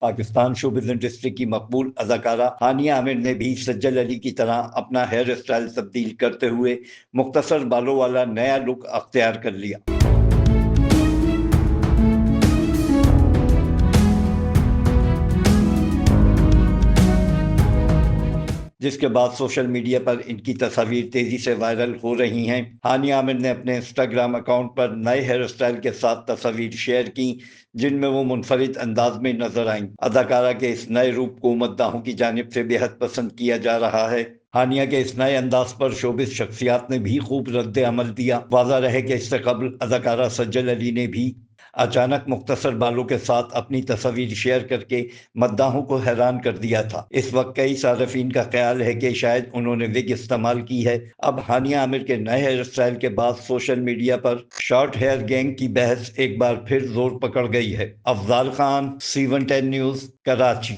Pakistan showbiz industry کی مقبول اداکارہ ہانیہ عامر نے بھی سجل علی کی طرح اپنا ہیئر سٹائل تبدیل کرتے ہوئے مختصر بالوں والا نیا لک اختیار کر لیا، جس کے بعد سوشل میڈیا پر ان کی تصاویر تیزی سے وائرل ہو رہی ہیں۔ ہانیہ عامر نے اپنے انسٹاگرام اکاؤنٹ پر نئے ہیئر سٹائل کے ساتھ تصاویر شیئر کی، جن میں وہ منفرد انداز میں نظر آئیں۔ اداکارہ کے اس نئے روپ کو مداحوں کی جانب سے بے حد پسند کیا جا رہا ہے۔ ہانیہ کے اس نئے انداز پر شوبز شخصیات نے بھی خوب رد عمل دیا۔ واضح رہے کہ اس سے قبل اداکارہ سجل علی نے بھی اچانک مختصر بالوں کے ساتھ اپنی تصاویر شیئر کر کے مداحوں کو حیران کر دیا تھا۔ اس وقت کئی صارفین کا خیال ہے کہ شاید انہوں نے وگ استعمال کی ہے۔ اب ہانیہ عامر کے نئے ہیئر سٹائل کے بعد سوشل میڈیا پر شارٹ ہیئر گینگ کی بحث ایک بار پھر زور پکڑ گئی ہے۔ Afzal Khan, C110 news, Karachi.